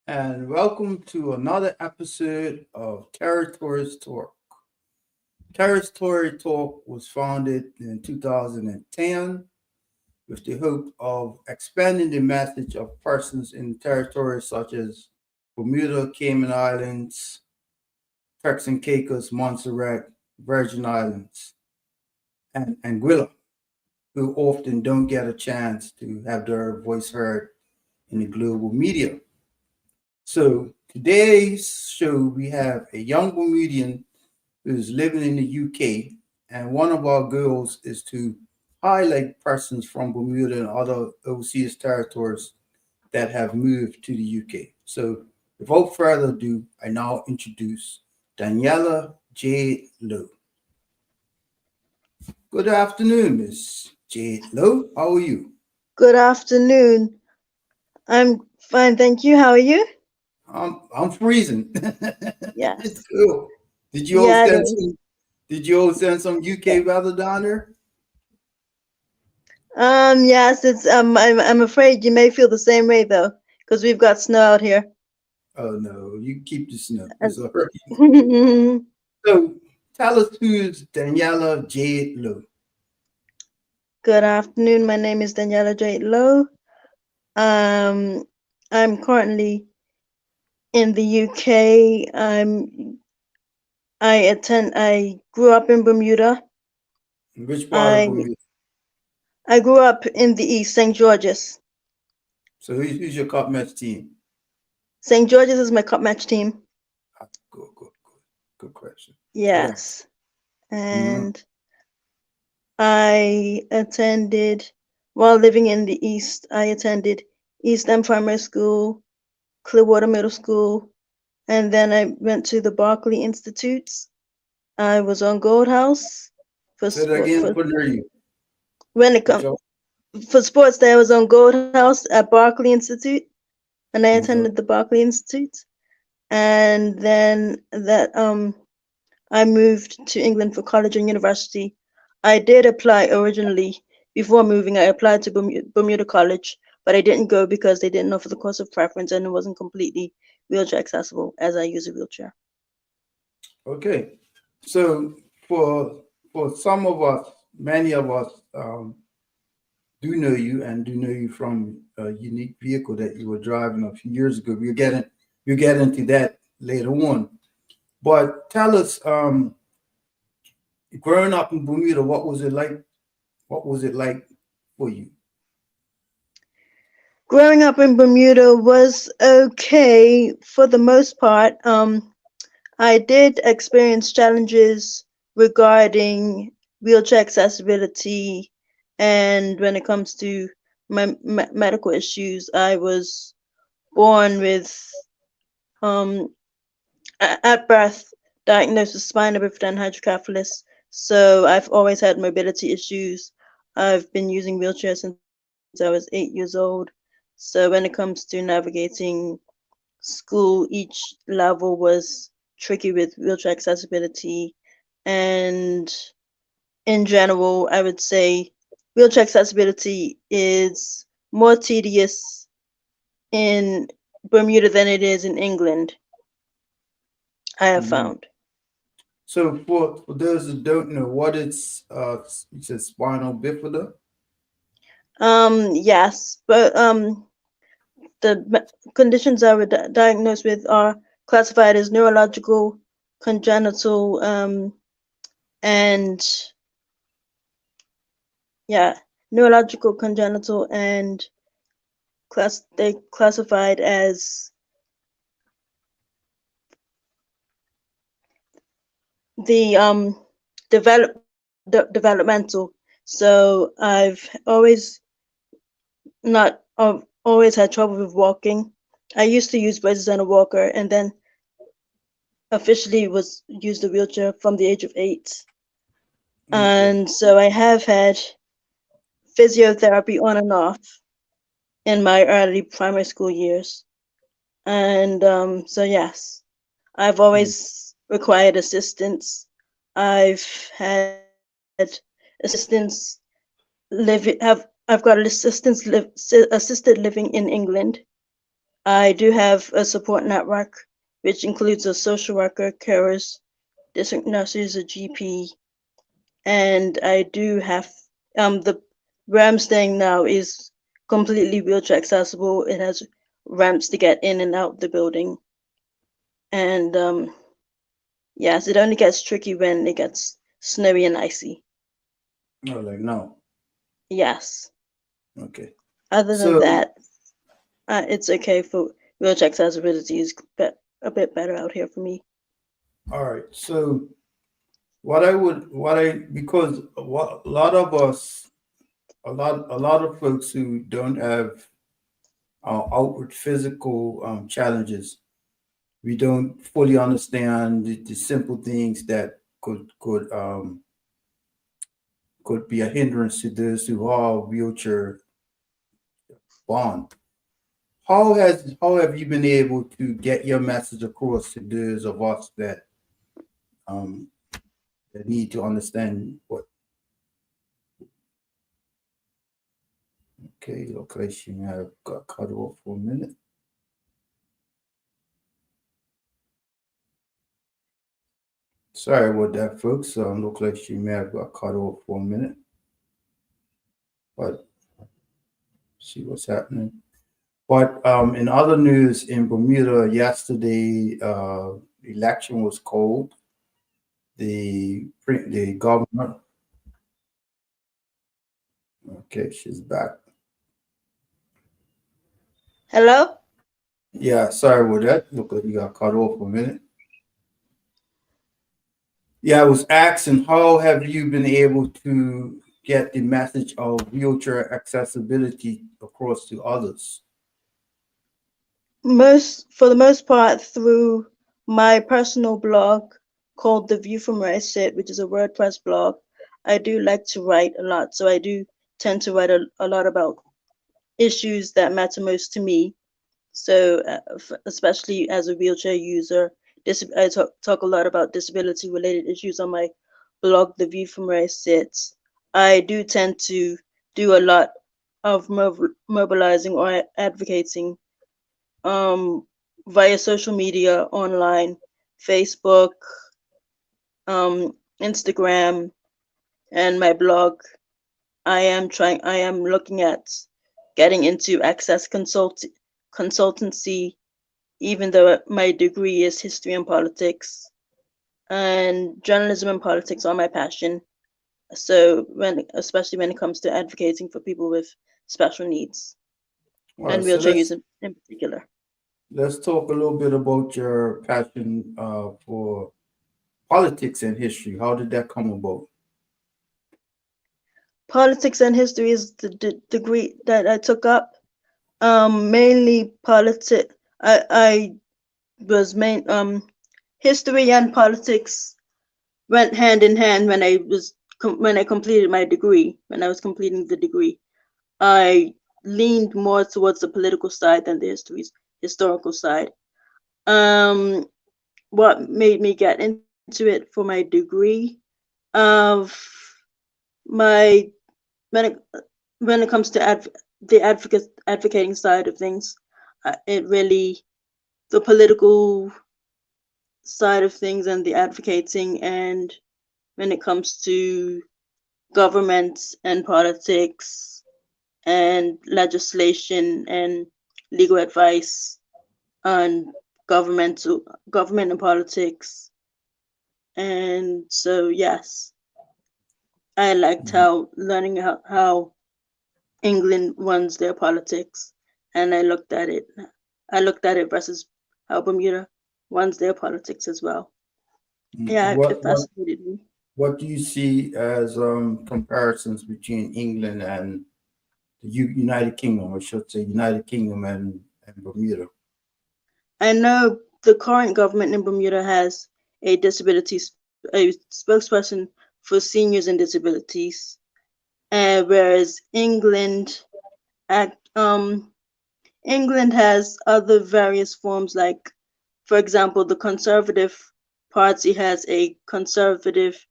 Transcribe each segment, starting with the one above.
and welcome to another episode of Territories Talk. Territory Talk was founded in 2010 with the hope of expanding the message of persons in territories such as Bermuda, Cayman Islands, Turks and Caicos, Montserrat, Virgin Islands, and Anguilla, who often don't get a chance to have their voice heard in the global media. So today's show, we have a young Bermudian who's living in the UK, and one of our goals is to highlight persons from Bermuda and other overseas territories that have moved to the UK. So without further ado, I now introduce Daniella Jade Lowe. Good afternoon, Miss Jade Lowe. How are you? Good afternoon. I'm fine, thank you. How are you? I'm freezing. It's Yes. cool. Did you all Yeah, it send is. some? Did you all send some UK weather down there? Yes, it's I'm afraid you may feel the same way though, because we've got snow out here. Oh no, you keep the snow. It's And all right. So tell us who's Daniella Jade Lowe. Good afternoon. My name is Daniella Jade Lowe. Um, I'm currently in the UK. I grew up in Bermuda. Which part of I Bermuda? I grew up in the East, St. George's. So who's your cup match team? St. George's is my cup match team. Good question. Good answer. Yes. Mhm. And I attended, while living in the East, I attended East End Primary School, Clearwater Middle School, and then I went to the Berkeley Institutes. I was on Gold House for Say that sport again. for Couldn't hear you. when it Which come one? for sports day. I was on Gold House at Berkeley Institute, and I Okay. attended the Berkeley Institute. And then I moved to England for college and university. I did apply originally. Before moving, I applied to Bermuda College, but I didn't go because they didn't offer the course of preference and it wasn't completely wheelchair accessible as I use a wheelchair. Okay. So for some of us, many of us do know you and do know you from a unique vehicle that you were driving a few years ago. We'll get into that later on. But tell us, growing up in Bermuda, what was it like? What was it like for you? Growing up in Bermuda was okay for the most part. I did experience challenges regarding wheelchair accessibility, and when it comes to my medical issues, I was born with um at birth diagnosed with spina bifida and hydrocephalus. So I've always had mobility issues. I've been using wheelchairs since I was 8 years old. So when it comes to navigating school, each level was tricky with wheelchair accessibility. And in general, I would say wheelchair accessibility is more tedious in Bermuda than it is in England, I have Mhm. found. So for those who don't know, what it's you said spinal bifida. Yes, but conditions I was diagnosed with are classified as neurological, congenital, and yeah, neurological, congenital, and they classified as the developmental. So I've not always had trouble with walking. I used to use braces and a walker, and then officially was used a wheelchair from the age of 8. Okay. And so I have had physiotherapy on and off in my early primary school years. And so, yes, I've Mm. always required assistance. I've had assistance I've got assistance assisted living in England. I do have a support network, which includes a social worker, carers, district nurses, a GP, and I do have the where I'm staying now is completely wheelchair accessible. It has ramps to get in and out the building, and yes, it only gets tricky when it gets snowy and icy. Oh, like no. Yes. Okay. Other than So, that, it's okay for wheelchair accessibility is a bit better out here for me. all right. So, because what a lot of us, a lot of folks who don't have outward physical challenges, we don't fully understand the simple things that could be a hindrance to those who are wheelchair bound. How have you been able to get your message across to those of us um, that need to understand what? Okay, location have got cut off for a minute. Sorry about that, folks. Look like she may have got cut off for a minute, but see what's happening. But in other news, in Bermuda yesterday, election was called. The governor. Okay, she's back. Hello? Yeah, sorry about that. Look like you got cut off for a minute. Yeah, I was asking, how have you been able to get the message of wheelchair accessibility across to others? For the most part, through my personal blog called The View from Where I Sit, which is a WordPress blog. I do like to write a lot, so I do tend to write a lot about issues that matter most to me. So, especially as a wheelchair user, I talk a lot about disability related issues on my blog, The View from Where I Sit. I do tend to do a lot of mobilizing or advocating um, via social media, online, Facebook, Instagram, and my blog. I am looking at getting into access consultancy, even though my degree is history and politics, and journalism and politics are my passion. So especially when it comes to advocating for people with special needs All right, and so wheelchair use in particular. let's talk a little bit about your passion for politics and history. How did that come about? Politics and history is the degree that I took up. Mainly politics. I was main history and politics went hand in hand when I completed my degree. When I was completing the degree, I leaned more towards the political side than the historical side. Um, what made me get into it for my degree of my when it when it comes to the advocating side of things, it really the political side of things and the advocating, and when it comes to government and politics and legislation and legal advice on government and politics. And so yes, I liked Mhm. how learning how England runs their politics, and I looked at it versus how Bermuda runs their politics as well. Yeah, What it fascinated me. what do you see as comparisons between England and the United Kingdom, or should say United Kingdom and Bermuda? I know the current government in Bermuda has a spokesperson for seniors and disabilities, whereas act, um, England has other various forms, like, for example, the Conservative Party has a conservative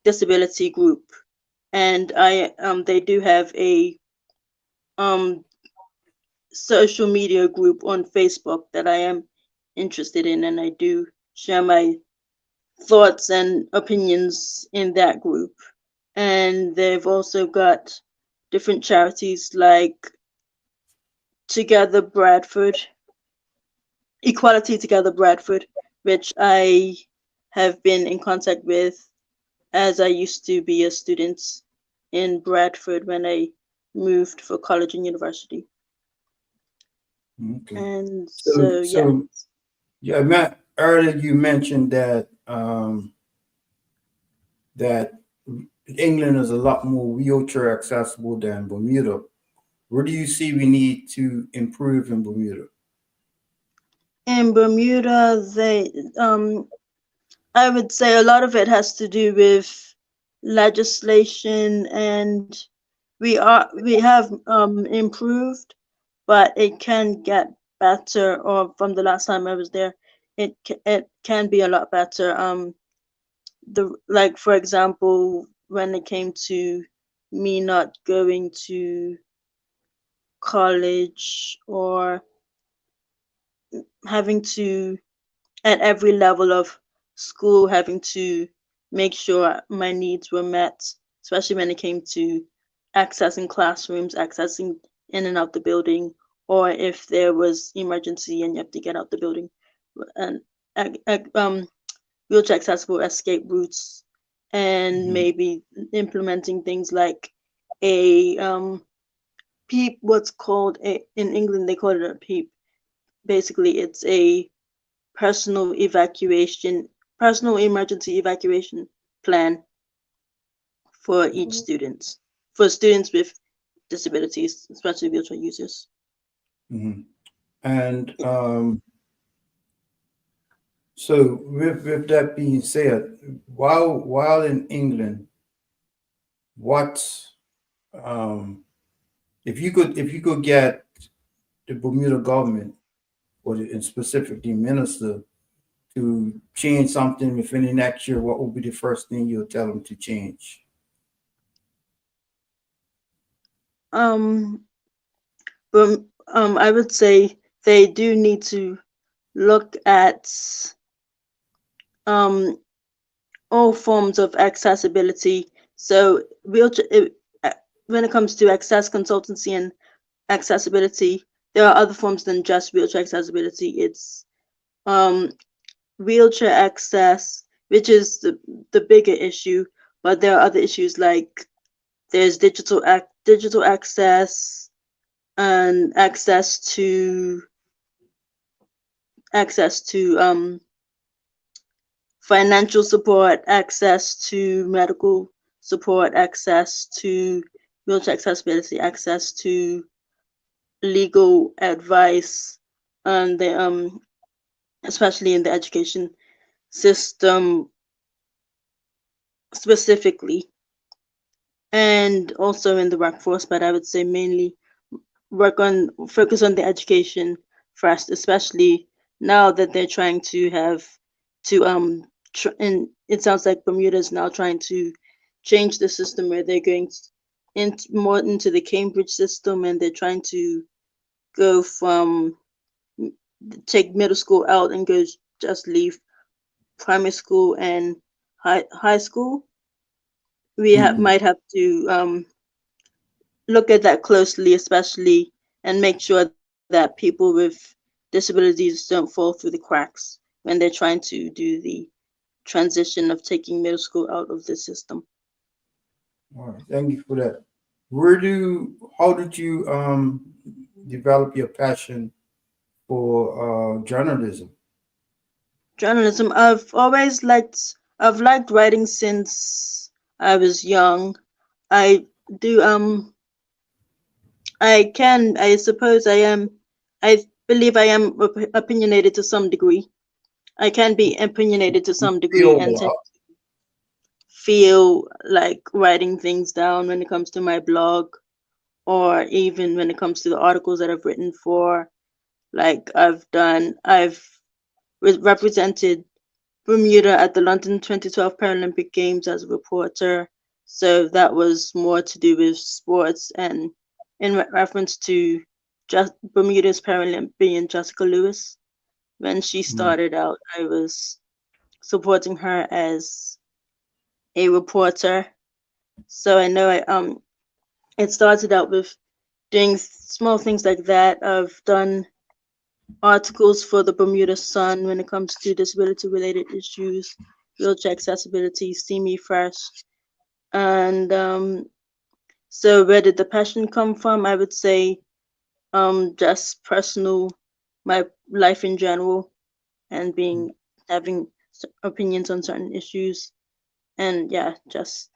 disability group, and they do have um social media group on Facebook that I am interested in, and I do share my thoughts and opinions in that group. And they've also got different charities like Together Bradford, Equality Together Bradford, which I have been in contact with as I used to be a student in Bradford when I moved for college and university. Okay. And So, so, yeah. so yeah, Matt, earlier you mentioned that that England is a lot more wheelchair accessible than Bermuda. Where do you see we need to improve in Bermuda? In Bermuda, I would say a lot of it has to do with legislation, and we have improved, but it can get better. Or from the last time I was there, it can be a lot better. The like for example, when it came to me not going to college or having to at every level of school having to make sure my needs were met, especially when it came to accessing classrooms, accessing in and out the building, or if there was emergency and you have to get out the building, and um, wheelchair accessible escape routes, and Mhm. maybe implementing things like a PEEP, what's called a in England they call it a PEEP. Basically, it's a personal evacuation, personal emergency evacuation plan for each student, for students with disabilities, especially wheelchair users. Mhm. And so, with that being said, while in England, what um, if you could get the Bermuda government or and specifically minister to change something within the next year, what would be the first thing you'll tell them to change? Um, but I would say they do need to look at um all forms of accessibility. So when it comes to access consultancy and accessibility, there are other forms than just wheelchair accessibility. It's um, wheelchair access, which is the bigger issue, but there are other issues like there's digital access and access to financial support, access to medical support, access to wheelchair accessibility, access to legal advice, and the especially in the education system specifically, and also in the workforce. But I would say mainly focus on the education first, especially now that they're trying to have to and it sounds like Bermuda is now trying to change the system where they're going more into the Cambridge system, and they're trying to go from take middle school out and go just leave primary school and high school. Mhm. Might have to look at that closely, especially, and make sure that people with disabilities don't fall through the cracks when they're trying to do the transition of taking middle school out of the system. All right, thank you for that. How did you develop your passion for journalism? Journalism, I've liked writing since I was young. I do I suppose I believe I am opinionated to some degree. I can be opinionated to some degree Feel a and tend lot. feel like writing things down when it comes to my blog, or even when it comes to the articles that I've written for. Like I've represented Bermuda at the London 2012 Paralympic Games as a reporter. So that was more to do with sports and in reference to just Bermuda's Paralympian Jessica Lewis. When she Mm, started out, I was supporting her as a reporter. So I know it started out with doing small things like that. I've done articles for the Bermuda Sun when it comes to disability related issues, wheelchair accessibility, see me first. And so where did the passion come from? I would say just personal, my life in general, and mm, being having opinions on certain issues, and yeah, just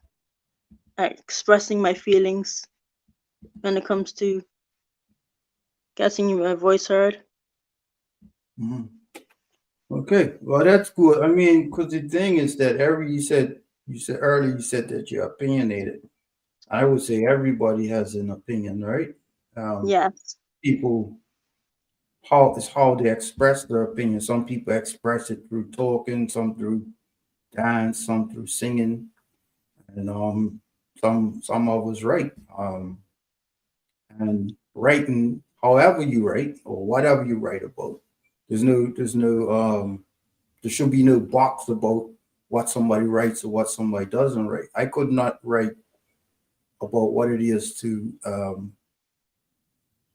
expressing my feelings when it comes to getting my voice heard. mm. Okay, well that's good. I mean, because the thing is that you said earlier you said that you're opinionated. I would say everybody has an opinion, right? Um, Yes, People how it's how they express their opinion. Some people express it through talking, some through dance, some through singing, and some of us write. And writing, however you write or whatever you write about, there should be no box about what somebody writes or what somebody doesn't write. I could not write about what it is to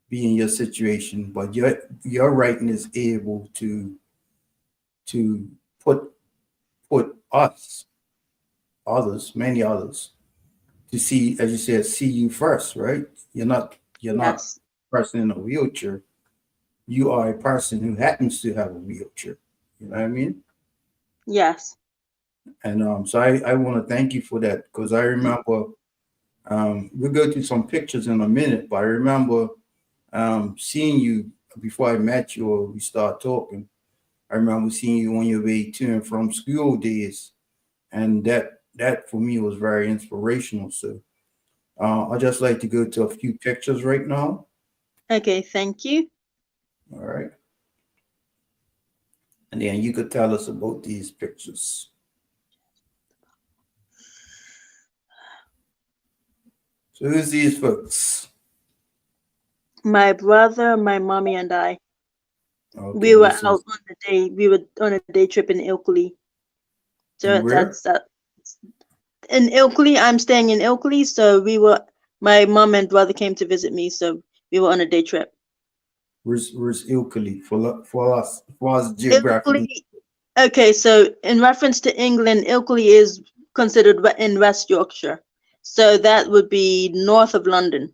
be in your situation, but your writing is able to put put us, others, many others, to see, as you said, see you first, right? You're not yes, a person in a wheelchair. You are a person who happens to have a wheelchair. You know what I mean? yes. And so I want to thank you for that because I remember we'll go through some pictures in a minute, but I remember seeing you before I met you or we start talking. I remember seeing you on your way to and from school days, and that for me was very inspirational. So I'd just like to go to a few pictures right now. Okay, thank you. All right, and then you could tell us about these pictures. So who's these folks? My brother, my mommy, and I. Okay, We were this out is on the day. We were on a day trip in Ilkley. So and that's where? that. In Ilkley, I'm staying in Ilkley. So we were. My mom and brother came to visit me. So we were on a day trip. Where's Ilkley for us geographically? Ilkley. Okay, so in reference to England, Ilkley is considered in West Yorkshire. So that would be north of London.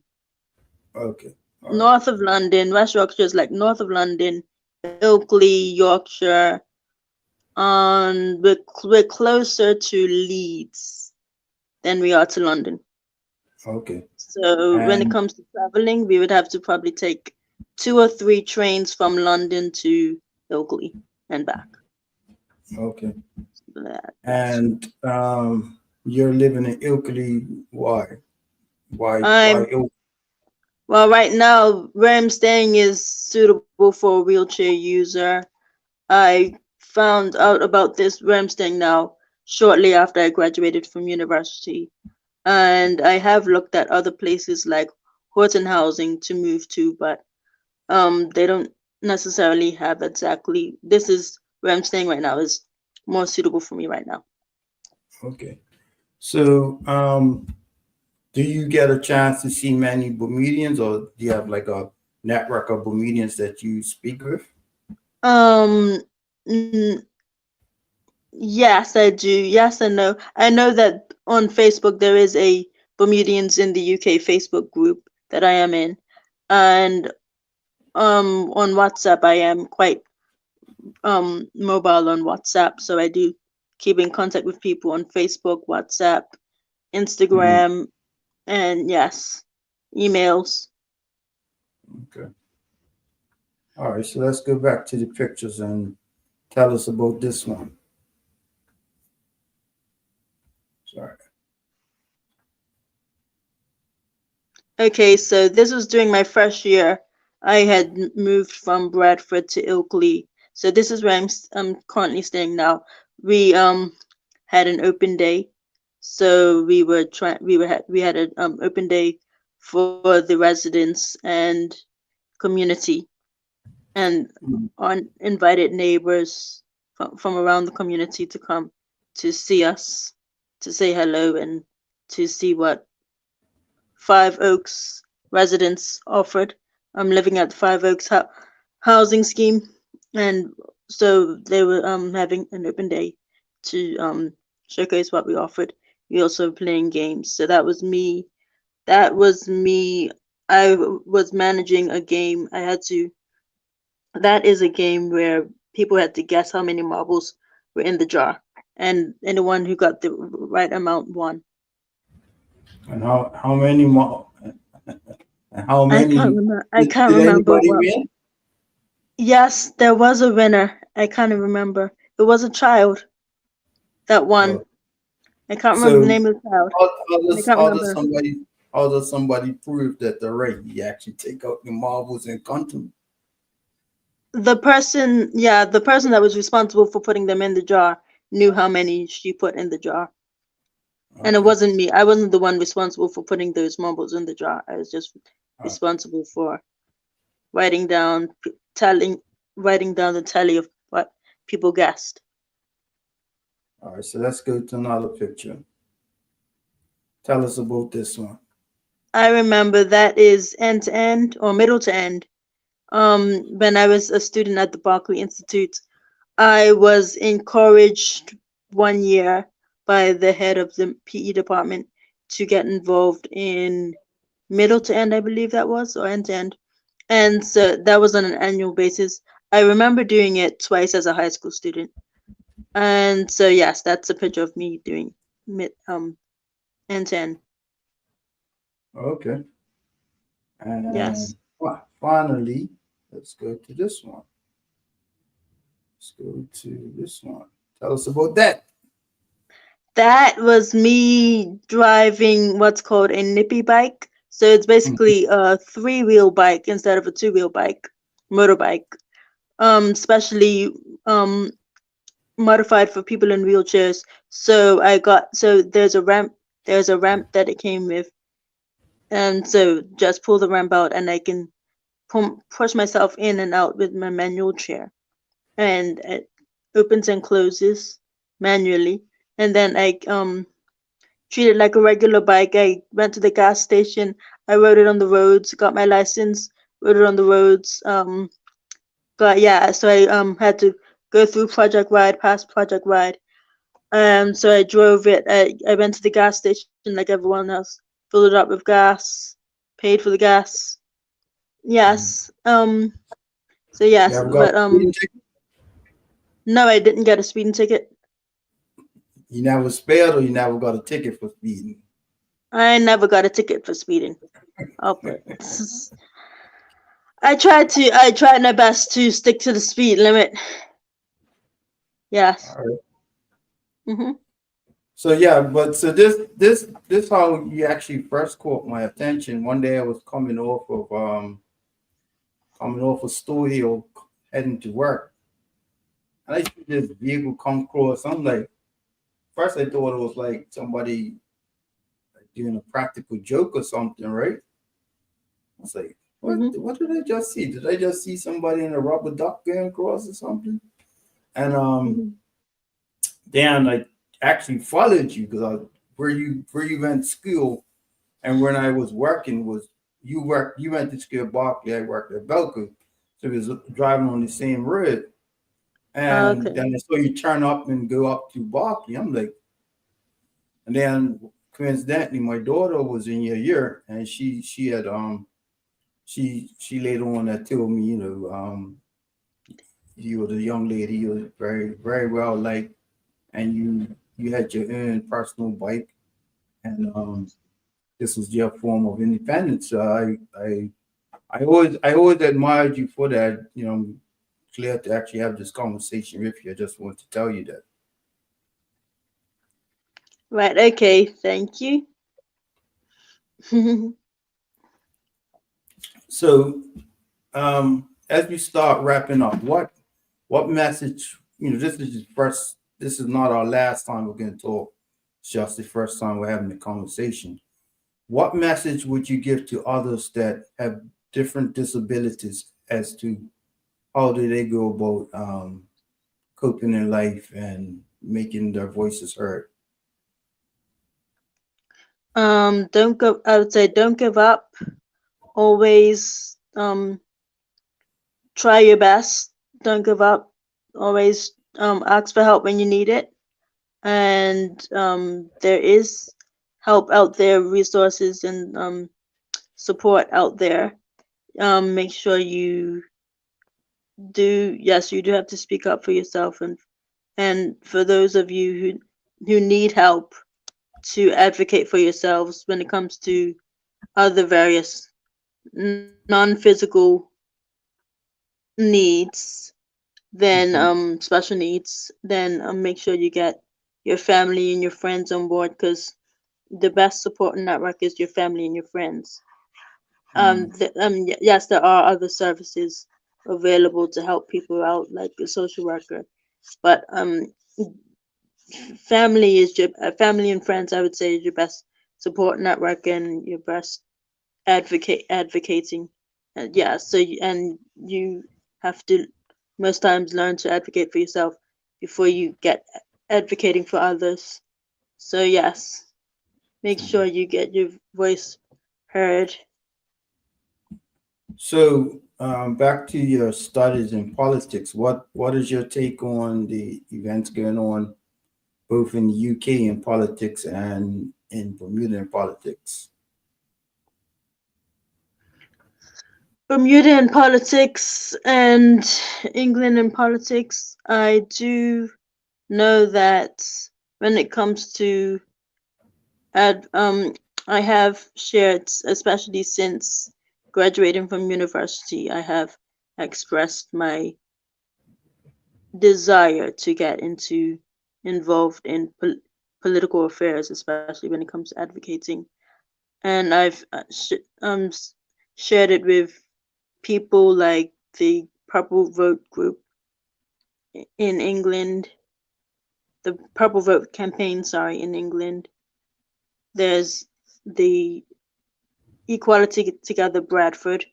Okay, all right, North of London, West Yorkshire is like north of London, Ilkley, Yorkshire. We're closer to Leeds than we are to London. okay, So when it and comes to traveling, we would have to probably take 2 or 3 trains from London to Ilkley and back. okay, Yes. and you're living in Ilkley. Why? Why I'm Ilkley? well right now where I'm staying is suitable for a wheelchair user. I found out about this where I'm staying now shortly after I graduated from university. And I have looked at other places like Horton Housing to move to, but they don't necessarily have exactly this is where I'm staying right now is more suitable for me right now. Okay, so do you get a chance to see many Bermudians, or do you have like a network of Bermudians that you speak with? Um n- yes, I do. Yes and no. I know that on Facebook there is a Bermudians in the UK Facebook group that I am in. And on WhatsApp I am quite mobile on WhatsApp, so I do keep in contact with people on Facebook, WhatsApp, Mhm. Instagram, and yes, emails. Okay. All right, so let's go back to the pictures and tell us about this one. Sorry. Okay, so this was during my first year. I had moved from Bradford to Ilkley, so this is where I'm currently staying now. We had an open day, so we had an open day for the residents, and community, and Mm. on invited neighbors from around the community to come to see us, to say hello, and to see what Five Oaks residents offered. I'm living at the Five Oaks housing scheme, and so they were having an open day to showcase what we offered. We also playing games. So that was me. That was me. Was managing a game. I had to. That is a game where people had to guess how many marbles were in the jar, and anyone who got the right amount won. And how many more? And how I can't many remember. I can't did remember anybody what. win? Yes, there was a winner. I can't even remember. It was a child that won. Uh, I can't remember the so name of the child. I can't how does remember. somebody prove that they're right? You actually take out the marbles and count them. The person that was responsible for putting them in the jar knew how many she put in the jar. And it Okay. wasn't me. I wasn't the one responsible for putting those marbles in the jar. I was just Okay. responsible for writing down, telling, writing down the tally of what people guessed. All right. So let's go to another picture. Tell us about this one. I remember that is end to end or middle to end. When I was a student at the Berkeley Institute, I was encouraged 1 year by the head of the PE department to get involved in middle to end, I believe that was, or end to end. And so that was on an annual basis. I remember doing it twice as a high school student. And so yes, that's a picture of me doing mid end to end. Okay. And Yes. finally, let's go to this one. Let's go to this one. Tell us about that. That was me driving what's called a nippy bike. So it's basically a three-wheel bike instead of a two-wheel bike, motorbike. Especially um modified for people in wheelchairs. So there's a ramp that it came with, and so just pull the ramp out, and I can push myself in and out with my manual chair, and it opens and closes manually, and then I treat it like a regular bike. I went to the gas station, I rode it on the roads, got my license, rode it on the roads. But yeah, so I had to go through Project Ride, past Project Ride. So I drove it. I went to the gas station like everyone else, filled it up with gas, paid for the gas. Mhm. Yes. So You yes, ever got a but speeding ticket? no, I didn't get a speeding ticket. You never sped or you never got a ticket for speeding? I never got a ticket for speeding. Oh, but I tried my best to stick to the speed limit. Yes. All right. Mhm. So yeah, but so this how you actually first caught my attention. One day I was coming off of Store Hill heading to work. And I see this vehicle come across. I'm like, first I thought it was like somebody doing a practical joke or something, right? I was like, Mhm. what did I just see? Did I just see somebody in a rubber duck going across or something? And Mhm. then I actually followed you because where you went to school and when I was working was you went to school at Barkley, I worked at Belco. So we was driving on the same road. And Okay. then I saw you turn up and go up to Barkley. I'm like, and then coincidentally my daughter was in your year and she had she later on that told me, you were the young lady, you were very, very well liked and you had your own personal bike and this was your form of independence. So I always admired you for that. I'm glad to actually have this conversation with you. I just want to tell you that. Right. Okay. Thank you. So as we start wrapping up, what message, this is not our last time we're going to talk. It's just the first time we're having a conversation. What message would you give to others different disabilities as to how do they go about coping in life and making their voices heard. Don't go. I would say don't give up. Always try your best. Don't give up. Always ask for help when you need it. And there is help out there, resources and support out there. Make sure you do. Yes, you do have to speak up for yourself, and for those of you who need help, to advocate for yourselves when it comes to other various non-physical needs, then Mhm. special needs, then make sure you get your family and your friends on board, because the best support network is your family and your friends. Mhm. Yes, there are other services available to help people out, like a social worker, but family and friends, I would say, is your best support network and your best advocating. Yeah, so and you have to most times learn to advocate for yourself before you get advocating for others. So yes, make sure Mhm. you get your voice heard. So back to your studies in politics. What is your take on the events going on both in the UK in politics and in Bermuda in politics? Bermuda in politics and England in politics, I do know that when it comes to ad, I have shared, especially since graduating from university, I have expressed my desire to get involved in political affairs, especially when it comes to advocating. And I've shared it with people like the Purple Vote group in England, the Purple Vote campaign, sorry, in England. There's the Equality Together Bradford.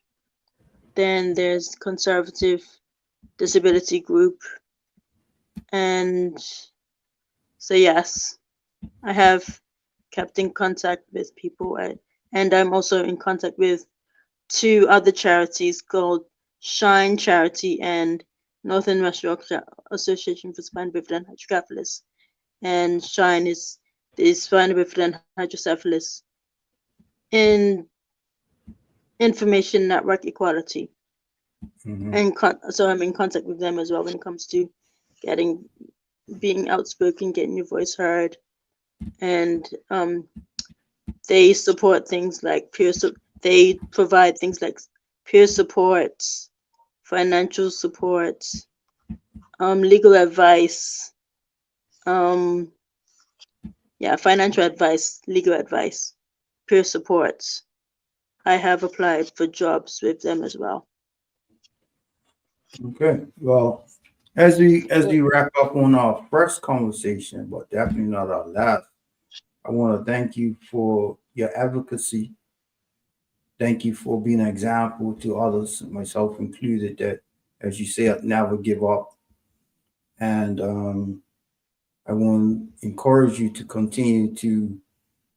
Then there's Conservative Disability Group. And so, yes, I have kept in contact with people. And I'm also in contact with two other charities called Shine Charity and Northern West Yorkshire Association for Spina Bifida and Hydrocephalus. And Shine is the Spina Bifida and Hydrocephalus in Information Network Equality. Mm-hmm. And so I'm in contact with them as well when it comes to being outspoken, getting your voice heard, and they support things like they provide things like peer support, financial support, legal advice, um, yeah, financial advice, legal advice, peer support. I have applied for jobs with them as well. Okay. Well, as we wrap up on our first conversation, but definitely not our last, I want to thank you for your advocacy. Thank you for being an example to others, myself included, that, as you said, never give up. And I want to encourage you to continue to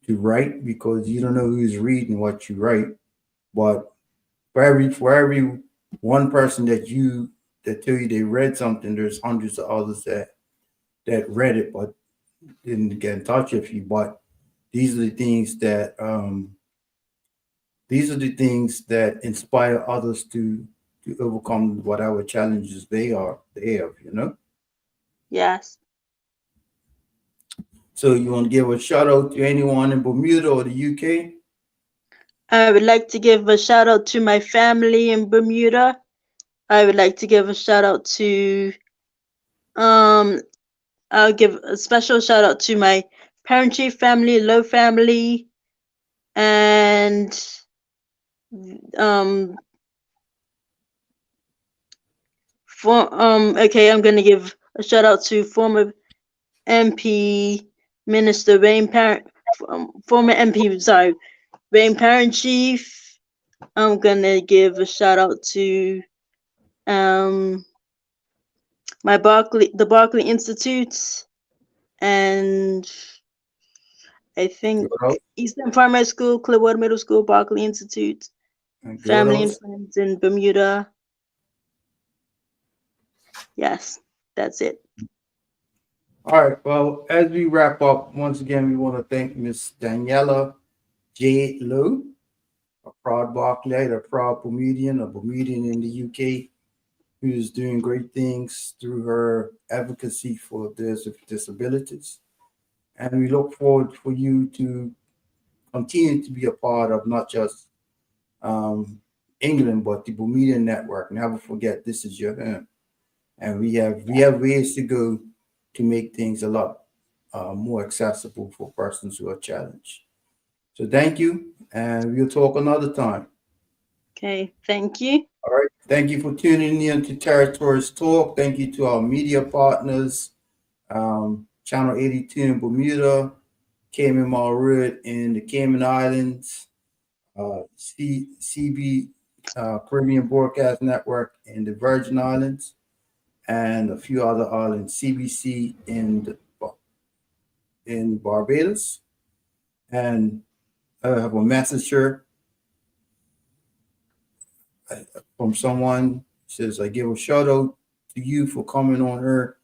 write, because you don't know who's reading what you write. But for every one person that tell you they read something, there's hundreds of others that read it but didn't get in touch with you. But these are the things that inspire others to overcome whatever challenges they have, you know. Yes. So you want to give a shout out to anyone in Bermuda or the UK? I would like to give a shout out to my family in Bermuda. I would like to give a shout out to um I'll give a special shout out to my parent chief family, Lowe family, and um okay, I'm gonna give a shout out to former MP Minister Wayne Parent, former MP, sorry, Wayne Parent Chief, I'm gonna give a shout out to um the Barclay Institute, and I think Good house Eastern Primary School, Clearwater Middle School, Barclay Institute, and good Family and house. Friends in Bermuda. Yes, that's it. All right. Well, as we wrap up, once again, we want to thank Miss Daniella Jade Lowe, a proud Barclayite, a proud Bermudian, a Bermudian in the UK, who's doing great things through her advocacy for those with disabilities. And we look forward for you to continue to be a part of not just England, but the Bermudian network. Never forget, this is your home, and we have ways to go to make things a lot more accessible for persons who are challenged. So thank you, and we'll talk another time. Okay, thank you. All right. Thank you for tuning in to Territories Talk. Thank you to our media partners, Channel 82 in Bermuda, Cayman Road in the Cayman Islands, CB Caribbean Broadcast Network in the Virgin Islands, and a few other islands, CBC in Barbados. And I have a message here uh, from someone. Says, I give a shout out to you for coming on here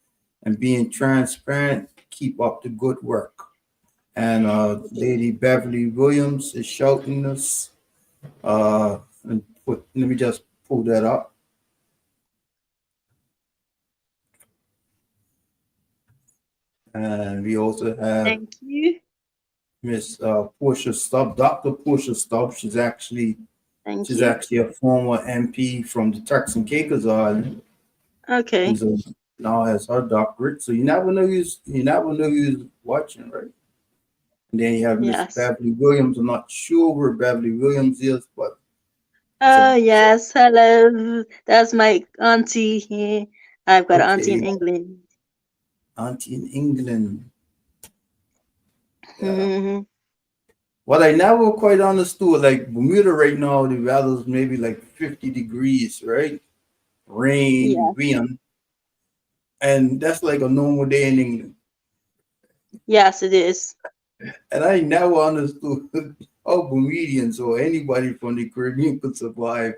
and being transparent. Keep up the good work. And Lady Beverly Williams is shouting us. Let me just pull that up. And we also have Thank you. Miss Portia Stubb, Dr. Portia Stubb. Thank She's you. actually a former MP from the Turks and Caicos Island, Okay. who's now has her doctorate. So you never know who's watching, right? And then you have Miss Yes. Beverly Williams. I'm not sure where Beverly Williams is, but it's a Oh, yes. Hello. That's my auntie here. I've got an auntie in okay England. auntie in England. Yeah. Mhm. What I never quite understood, like Bermuda right now, the weather's maybe like 50 degrees, right? Rain, Yeah. wind, and that's like a normal day in England. Yes, it is. And I never understood how Bermudians or anybody from the Caribbean could survive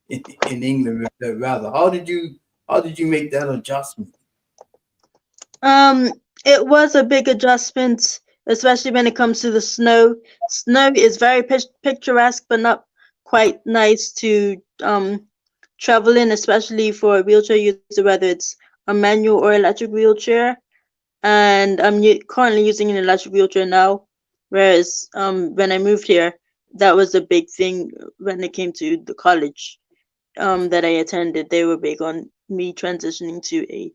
in England with that weather. How did you make that adjustment? Um, it was a big adjustment, especially when it comes to the snow. Snow is very picturesque, but not quite nice to travel in, especially for a wheelchair user, whether it's a manual or electric wheelchair. And I'm currently using an electric wheelchair now, whereas when I moved here, that was a big thing when it came to the college that I attended. They were big on me transitioning to a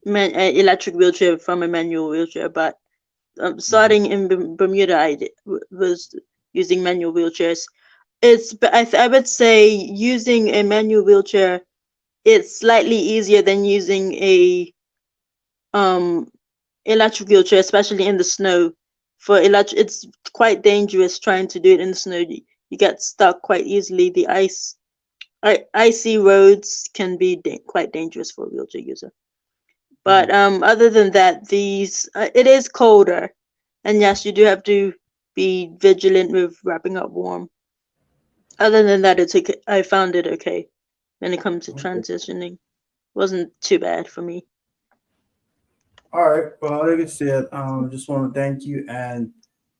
electric wheelchair from a manual wheelchair. But Mhm. starting in Bermuda, was using manual wheelchairs. I would say using a manual wheelchair, it's slightly easier than using a um electric wheelchair, especially in the snow. For electric, it's quite dangerous trying to do it in the snow. You get stuck quite easily. The icy roads can be quite dangerous for a wheelchair user. But Mhm. other than that, it is colder, and yes, you do have to be vigilant with wrapping up warm. Other than that, it's okay. I found it okay when it comes to Okay. transitioning. Wasn't too bad for me. All right. Well, like I said, just want to thank you and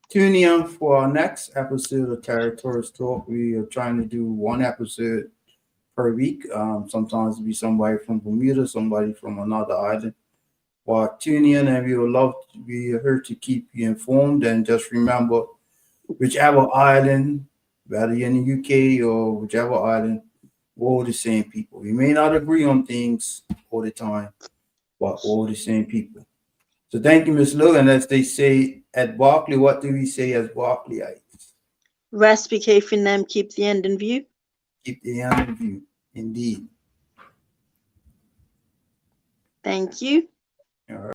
tune in for our next episode of Territories Talk. We are trying to do one episode per week. Sometimes it'll be somebody from Bermuda, somebody from another island. Well, tune in, and we would love to be here to keep you informed. And just remember, whichever island, whether you're in the UK or whichever island, we're all the same people. We may not agree on things all the time, but all the same people. So thank you, Miss Lou. And as they say at Barclay, what do we say as Barclayites? Rest be careful them, keep the end in view. Keep the end in view. Indeed. Thank you. All right.